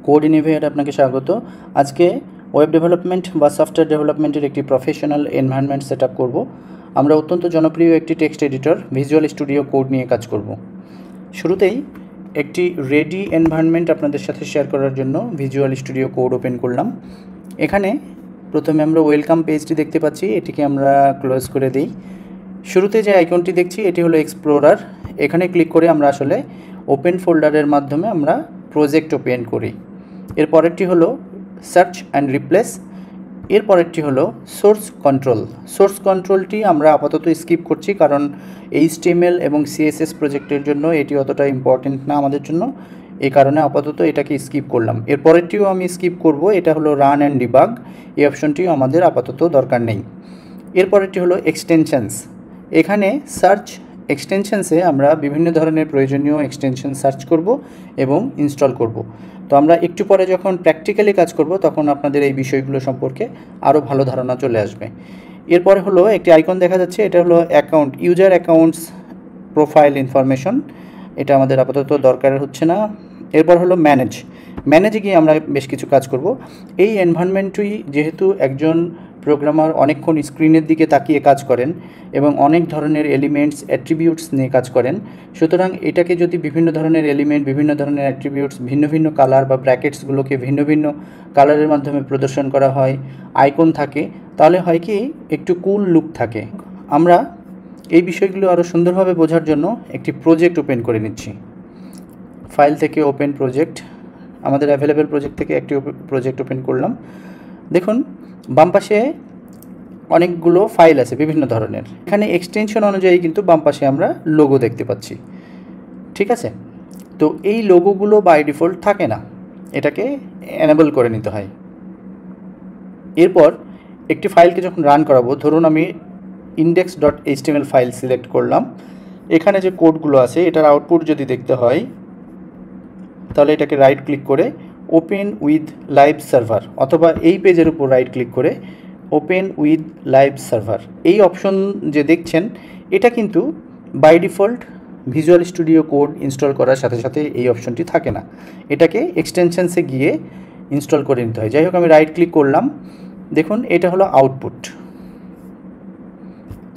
Code innovator আপনাকে স্বাগত। আজকে ওয়েব ডেভেলপমেন্ট বা সফটওয়্যার ডেভেলপমেন্টের একটি প্রফেশনাল এনভায়রনমেন্ট সেট আপ করবো। আমরা অত্যন্ত জনপ্রিয় একটি text editor visual studio code নিয়ে কাজ করব। শুরুতেই একটি রেডি এনভায়রনমেন্ট আপনাদের সাথে শেয়ার করার জন্য ভিজুয়াল স্টুডিও কোড ওপেন করলাম। এখানে প্রথমে আমরা ওয়েলকাম পেজটি দেখতে পাচ্ছি, এটিকে আমরা ক্লোজ করে দিই। শুরুতে যে আইকনটি দেখছি এটি হলো এক্সপ্লোরার। এখানে ক্লিক করে আমরা আসলে ওপেন ফোল্ডারের মাধ্যমে আমরা প্রজেক্ট ওপেন করি। এর পরেরটি হলো সার্চ অ্যান্ড রিপ্লেস। এর পরেরটি হলো সোর্স কন্ট্রোল। সোর্স কন্ট্রোলটি আমরা আপাতত স্কিপ করছি, কারণ HTML এবং CSS প্রজেক্টের জন্য এটি অতটা ইম্পর্টেন্ট না আমাদের জন্য, এই কারণে আপাতত এটাকে স্কিপ করলাম। এর পরেরটিও আমি স্কিপ করব, এটা হলো রান অ্যান্ড ডিবাগ। এই অপশনটিও আমাদের আপাতত দরকার নেই। এর পরেরটি হলো এক্সটেনশনস। এখানে সার্চ এক্সটেনশনসে আমরা বিভিন্ন ধরনের প্রয়োজনীয় এক্সটেনশন সার্চ করব এবং ইনস্টল করব। তো আমরা একটু পরে যখন প্র্যাকটিক্যালি কাজ করব তখন আপনাদের এই বিষয়গুলো সম্পর্কে আরও ভালো ধারণা চলে আসবে। এরপরে হলো একটি আইকন দেখা যাচ্ছে, এটা হলো account, user accounts profile information. এটা আমাদের আপাতত দরকার হচ্ছে না। এরপর হলো ম্যানেজে গিয়ে আমরা বেশ কিছু কাজ করব। এই এনভায়রনমেন্টটি যেহেতু একজন প্রোগ্রামার অনেকক্ষণ স্ক্রিনের দিকে তাকিয়ে কাজ করেন এবং অনেক ধরনের এলিমেন্টস অ্যাট্রিবিউটস নিয়ে কাজ করেন, সুতরাং এটাকে যদি বিভিন্ন ধরনের এলিমেন্ট, বিভিন্ন ধরনের অ্যাট্রিবিউটস, ভিন্ন ভিন্ন কালার বা ব্র্যাকেটসগুলোকে ভিন্ন ভিন্ন কালারের মাধ্যমে প্রদর্শন করা হয়, আইকন থাকে, তাহলে হয় কি একটু কুল লুক থাকে। আমরা এই বিষয়গুলো আরও সুন্দরভাবে বোঝার জন্য একটি প্রজেক্ট ওপেন করে নিচ্ছি। ফাইল থেকে ওপেন প্রজেক্ট, আমাদের অ্যাভেলেবেল প্রজেক্ট থেকে একটি প্রজেক্ট ওপেন করলাম। দেখুন বাম পাশে অনেকগুলো ফাইল আছে বিভিন্ন ধরনের। এখানে এক্সটেনশন অনুযায়ী কিন্তু বাম পাশে আমরা লোগো দেখতে পাচ্ছি, ঠিক আছে? তো এই লোগোগুলো বাই ডিফল্ট থাকে না, এটাকে এনেবল করে নিতে হয়। এরপর একটি ফাইলকে যখন রান করাবো, ধরুন আমি index.html ফাইল সিলেক্ট করলাম। এখানে যে কোডগুলো আছে এটার আউটপুট যদি দেখতে হয় তাহলে এটাকে রাইট ক্লিক করে ওপেন উইথ লাইভ সার্ভার, অথবা এই পেজের উপর রাইট ক্লিক করে ওপেন উইথ লাইভ সার্ভার, এই অপশন যে দেখছেন এটা কিন্তু by default visual studio code install করার সাথে সাথে এই অপশনটি থাকে না, এটাকে এক্সটেনশনসে গিয়ে ইনস্টল করে নিতে হয়। যাই হোক, আমি রাইট ক্লিক করলাম, দেখুন এটা হলো আউটপুট।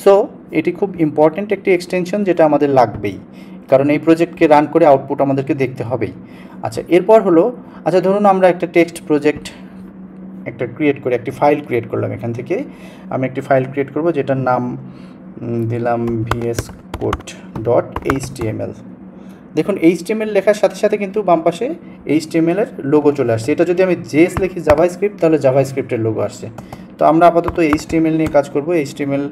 সো এটি খুব ইম্পর্ট্যান্ট একটি এক্সটেনশন যেটা আমাদের লাগবেই, কারণ এই প্রজেক্টকে রান করে আউটপুট আমাদেরকে দেখতে হবেই। আচ্ছা, এরপর হলো, আচ্ছা ধরুন আমরা একটা টেক্সট প্রজেক্ট একটা ক্রিয়েট করে একটি ফাইল ক্রিয়েট করলাম। এখান থেকে আমি একটি ফাইল ক্রিয়েট করব যেটার নাম দিলাম vscode.html। দেখুন HTML লেখার সাথে সাথে কিন্তু বাম পাশে HTML এর লোগো চলে আসছে। এটা যদি আমি JS লিখি জাভাস্ক্রিপ্ট, তাহলে জাভাস্ক্রিপ্টের লোগো আসছে। তো আমরা আপাতত HTML নিয়ে কাজ করব। HTML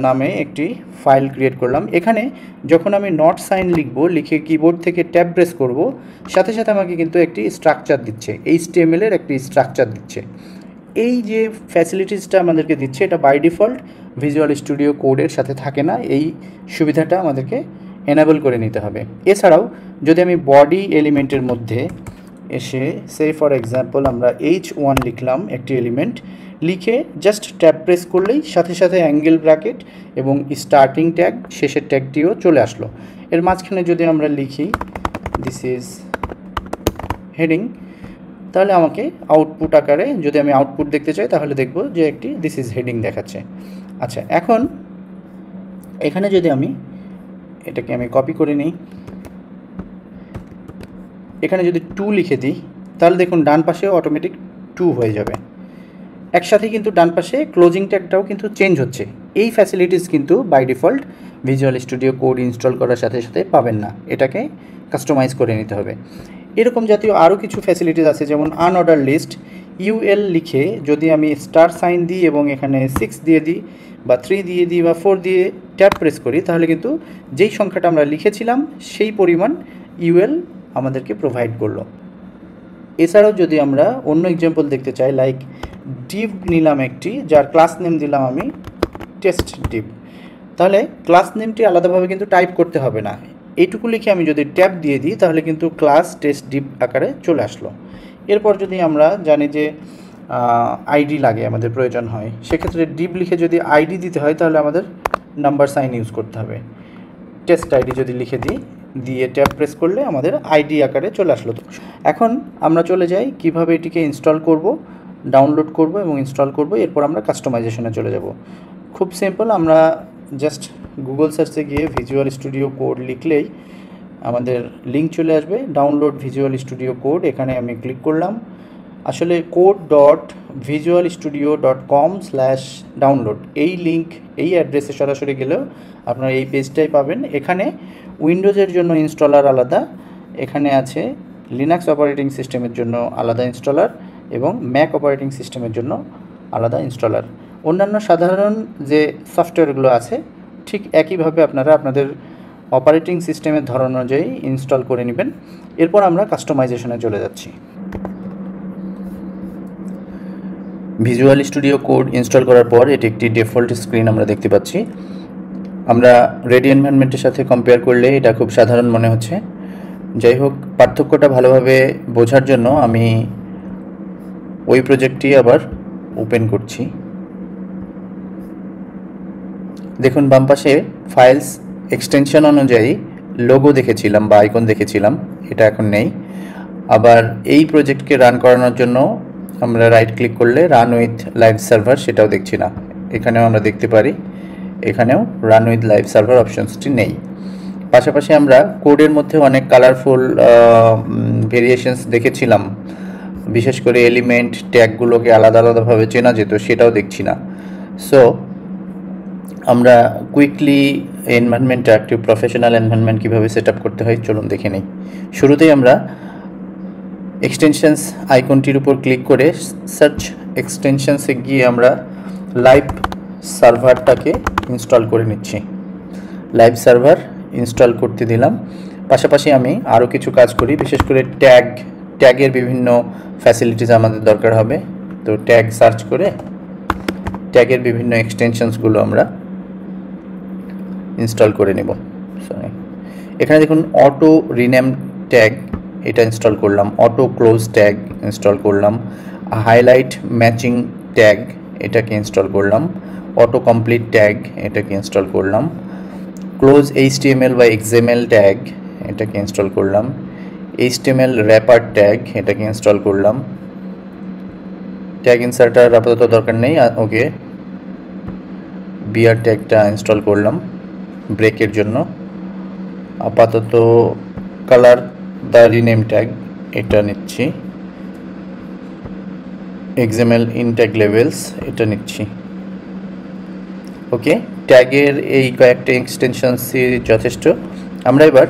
নামে একটি ফাইল ক্রিয়েট করলাম। এখানে যখন আমি নট সাইন লিখে কিবোর্ড থেকে ট্যাব প্রেস করব, সাথে সাথে আমাকে কিন্তু একটি স্ট্রাকচার দিচ্ছে, HTML এর একটি স্ট্রাকচার দিচ্ছে। এই যে ফ্যাসিলিটিসটা আমাদেরকে দিচ্ছে এটা বাই ডিফল্ট ভিজুয়াল স্টুডিও কোডের সাথে থাকে না, এই সুবিধাটা আমাদেরকে এনেবল করে নিতে হবে। এছাড়াও যদি আমি বডি এলিমেন্টের মধ্যে এসে সে ফর এক্সাম্পল আমরা H1 লিখলাম, একটি এলিমেন্ট লিখে জাস্ট ট্যাব প্রেস করলেই সাথে সাথে অ্যাঙ্গেল ব্র্যাকেট এবং স্টার্টিং ট্যাগ, শেষের ট্যাগটিও চলে আসলো। এর মাঝখানে যদি আমরা লিখি দিস ইজ হেডিং, তাহলে আমাকে আউটপুট আকারে, যদি আমি আউটপুট দেখতে চাই তাহলে দেখব যে একটি দিস ইজ হেডিং দেখাচ্ছে। আচ্ছা, এখন এখানে যদি আমি এটাকে আমি কপি করে নিই, এখানে যদি 2 লিখে দিই তাহলে দেখুন ডান পাশে অটোমেটিক 2 হয়ে যাবে। একসাথে কিন্তু ডান পাশে ক্লোজিং ট্যাগটাও কিন্তু চেঞ্জ হচ্ছে। এই ফ্যাসিলিটিস কিন্তু by default visual studio code install করার সাথে সাথে পাবেন না, এটাকে কাস্টমাইজ করে নিতে হবে। এরকম জাতীয় আরও কিছু ফ্যাসিলিটিস আছে, যেমন আনঅর্ডার লিস্ট। UL লিখে যদি আমি স্টার সাইন দিই এবং এখানে 6 দিয়ে দিই বা 3 দিয়ে দিই বা 4 দিয়ে ট্যাব প্রেস করি, তাহলে কিন্তু যেই সংখ্যাটা আমরা লিখেছিলাম সেই পরিমাণ UL আমাদেরকে প্রোভাইড করলো। এছাড়াও যদি আমরা অন্য এক্সাম্পল দেখতে চাই, লাইক ডিভ নিলাম একটি, যার ক্লাস নেম দিলাম আমি টেস্ট ডিভ, তাহলে ক্লাস নেমটি আলাদাভাবে কিন্তু টাইপ করতে হবে না, এইটুকু লিখে আমি যদি ট্যাব দিয়ে দিই তাহলে কিন্তু ক্লাস টেস্ট ডিভ আকারে চলে আসলো। এরপর যদি আমরা জানি যে আইডি লাগে, আমাদের প্রয়োজন হয়, সেক্ষেত্রে ডিভ লিখে যদি আইডি দিতে হয় তাহলে আমাদের নাম্বার সাইন ইউজ করতে হবে। টেস্ট আইডি যদি লিখে দিই দিয়ে ট্যাব প্রেস করলে আমাদের আইডি আকারে চলে আসলো। এখন আমরা চলে যাই কিভাবে এটিকে ইনস্টল করব, ডাউনলোড করব এবং ইনস্টল করব। এরপর আমরা কাস্টমাইজেশনে চলে যাব। খুব সিম্পল, আমরা জাস্ট গুগল সার্চে গিয়ে ভিজুয়াল স্টুডিও কোড লিখলেই আমাদের লিঙ্ক চলে আসবে, ডাউনলোড ভিজুয়াল স্টুডিও কোড। এখানে আমি ক্লিক করলাম। আসলে code.visualstudio.com/download এই লিঙ্ক, এই অ্যাড্রেসে সরাসরি গেলেও আপনারা এই পেজটাই পাবেন। এখানে উইন্ডোজের জন্য ইনস্টলার আলাদা, এখানে আছে লিনাক্স অপারেটিং সিস্টেমের জন্য আলাদা ইনস্টলার এবং ম্যাক অপারেটিং সিস্টেমের জন্য আলাদা ইনস্টলার। অন্যান্য সাধারণ যে সফটওয়্যারগুলো আছে ঠিক একইভাবে আপনারা আপনাদের অপারেটিং সিস্টেমের ধরন অনুযায়ী ইনস্টল করে নেবেন। এরপর আমরা কাস্টমাইজেশনে চলে যাচ্ছি। ভিজুয়াল স্টুডিও কোড ইনস্টল করার পর এটি একটি ডিফল্ট স্ক্রিন আমরা দেখতে পাচ্ছি। আমরা রেডি এনভায়রনমেন্টের সাথে কম্পেয়ার করলে এটা খুব সাধারণ মনে হচ্ছে। যাই হোক, পার্থক্যটা ভালোভাবে বোঝার জন্য আমি ওই প্রজেক্টটি আবার ওপেন করছি। দেখুন বাম পাশে ফাইলস এক্সটেনশন অনুযায়ী লোগো দেখেছিলাম বা আইকন দেখেছিলাম, এটা এখন নেই। আবার এই প্রজেক্টকে রান করানোর জন্য আমরা রাইট ক্লিক করলে রান উইথ লাইভ সার্ভার সেটাও দেখছি না। এখানেও আমরা দেখতে পারি, এখানেও রান উইথ লাইভ সার্ভার অপশনসটি নেই। পাশাপাশি আমরা কোডের মধ্যে অনেক কালারফুল ভেরিয়েশনস দেখেছিলাম, বিশেষ করে এলিমেন্ট ট্যাগগুলোকে আলাদা আলাদাভাবে চেনা যেত, সেটাও দেখছি না। সো আমরা কুইকলি এনভায়রনমেন্টটা একটি প্রফেশনাল এনভায়রনমেন্ট কীভাবে সেট আপ করতে হয় চলুন দেখে নিই। শুরুতেই আমরা এক্সটেনশনস আইকনটির উপর ক্লিক করে সার্চ এক্সটেনশনসে গিয়ে আমরা লাইভ সার্ভারটাকে ইনস্টল করে নিচ্ছি। লাইভ সার্ভার ইনস্টল করতে দিলাম। পাশাপাশি আমি আরও কিছু কাজ করি, বিশেষ করে ট্যাগের বিভিন্ন ফ্যাসিলিটিস আমাদের দরকার হবে। তো ট্যাগ সার্চ করে ট্যাগের বিভিন্ন এক্সটেনশনসগুলো আমরা ইনস্টল করে নেব। সরি, এখানে দেখুন অটো রিনেম ট্যাগ, এটা ইনস্টল করলাম। অটো ক্লোজ ট্যাগ ইনস্টল করলাম। হাইলাইট ম্যাচিং ট্যাগ এটাকে ইনস্টল করলাম। অটো কমপ্লিট ট্যাগ এটাকে ইনস্টল করলাম। ক্লোজ HTML বা XML ট্যাগ এটাকে ইনস্টল করলাম। HTML র্যাপার ট্যাগ এটাকে ইনস্টল করলাম। ট্যাগ ইনসার্টার আপাতত দরকার নেই, ওকে। বিআর ট্যাগটা ইনস্টল করলাম ব্রেকের জন্য। আপাতত কালার দ্য রিনেম ট্যাগ এটা নিচ্ছি। XML ইন ট্যাগ লেভেলস এটা নিচ্ছি। ওকে, ট্যাগের এই কয়েকটা এক্সটেনশনসই যথেষ্ট। আমরা এবার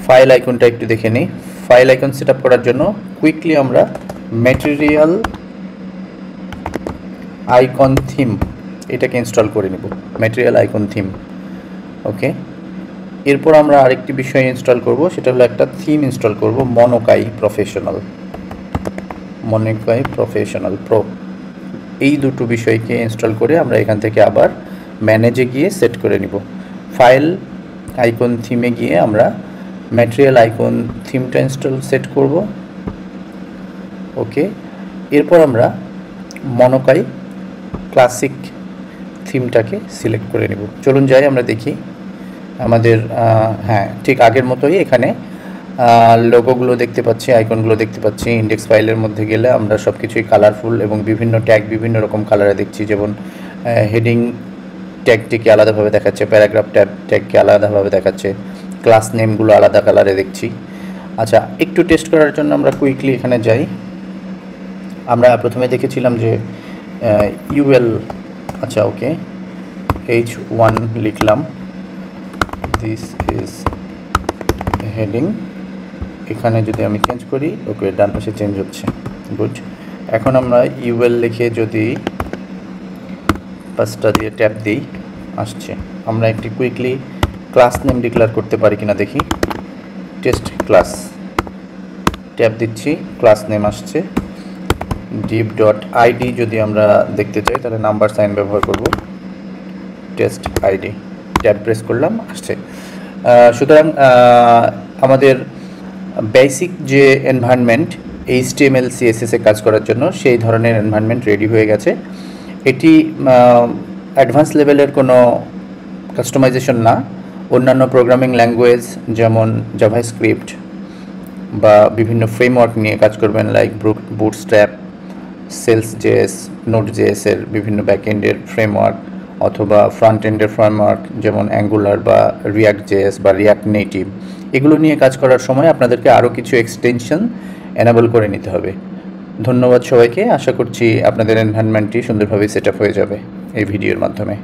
ফাইল আইকনটা একটু দেখে নিই। ফাইল আইকন সেট আপ করার জন্য কুইকলি আমরা ম্যাটেরিয়াল আইকন থিম এটাকে ইনস্টল করে নেব। ম্যাটেরিয়াল আইকন থিম, ওকে। এরপর আমরা আরেকটি বিষয় ইনস্টল করব, সেটা হলো একটা থিম ইনস্টল করব, মনোকাই প্রফেশনাল প্রো। এই দুটো বিষয়কে ইনস্টল করে আমরা এখান থেকে আবার ম্যানেজে গিয়ে সেট করে নিব। ফাইল আইকন থিমে গিয়ে আমরা ম্যাটেরিয়াল আইকন থিমটা সেট করব, ওকে। এরপর আমরা মনোকাই ক্লাসিক থিমটাকে সিলেক্ট করে নেব। চলুন যাই আমরা দেখি আমাদের, হ্যাঁ ঠিক আগের মতোই এখানে লোগোগুলো দেখতে পাচ্ছি, আইকনগুলো দেখতে পাচ্ছি। ইন্ডেক্স ফাইলের মধ্যে গেলে আমরা সব কিছুই কালারফুল এবং বিভিন্ন ট্যাগ বিভিন্ন রকম কালারে দেখছি। যেমন হেডিং ট্যাগটিকে আলাদাভাবে দেখাচ্ছে, প্যারাগ্রাফ ট্যাগকে আলাদাভাবে দেখাচ্ছে, ক্লাস নেমগুলো আলাদা কালারে দেখছি। আচ্ছা, একটু টেস্ট করার জন্য আমরা কুইকলি এখানে যাই। আমরা প্রথমে দেখেছিলাম যে UL, আচ্ছা ওকে, H1 লিখলাম, দিস ইজ হেডিং। এখানে যদি আমি চেঞ্জ করি, ওকে ডান পাশে চেঞ্জ হচ্ছে, গুড। এখন আমরা UL লিখে যদি পাঁচটা দিয়ে ট্যাব দিই, আসছে। আমরা একটি কুইকলি ক্লাস নেম ডিক্লেয়ার করতে পারি কিনা দেখি। টেস্ট ক্লাস, ট্যাব দিচ্ছি, ক্লাস নেম আসছে। div.id যদি আমরা দেখতে চাই তাহলে নাম্বার সাইন ব্যবহার করব, টেস্ট আইডি, ট্যাব প্রেস করলাম, আসছে। সুতরাং আমাদের বেসিক যে এনভায়রনমেন্ট HTML CSS এ কাজ করার জন্য সেই ধরনের এনভায়রনমেন্ট রেডি হয়ে গেছে। এটি অ্যাডভান্স লেভেলের কোনো কাস্টমাইজেশন না, অন্যান্য প্রোগ্রামিং ল্যাঙ্গুয়েজ যেমন জাভাস্ক্রিপ্ট বা বিভিন্ন ফ্রেমওয়ার্ক নিয়ে কাজ করবেন, লাইক বুটস্ট্র্যাপ, সেলস.js, নোড.js এর বিভিন্ন ব্যাকএন্ডের ফ্রেমওয়ার্ক অথবা ফ্রন্ট এন্ডের ফ্রেমওয়ার্ক যেমন অ্যাঙ্গুলার বা রিয়াক্ট.js বা রিয়াক্ট নেটিভ, এগুলো নিয়ে কাজ করার সময় আপনাদেরকে আরও কিছু এক্সটেনশন এনাবল করে নিতে হবে। ধন্যবাদ সবাইকে। আশা করছি আপনাদের এনভায়রনমেন্টটি সুন্দরভাবে সেট আপ হয়ে যাবে এই ভিডিওর মাধ্যমে।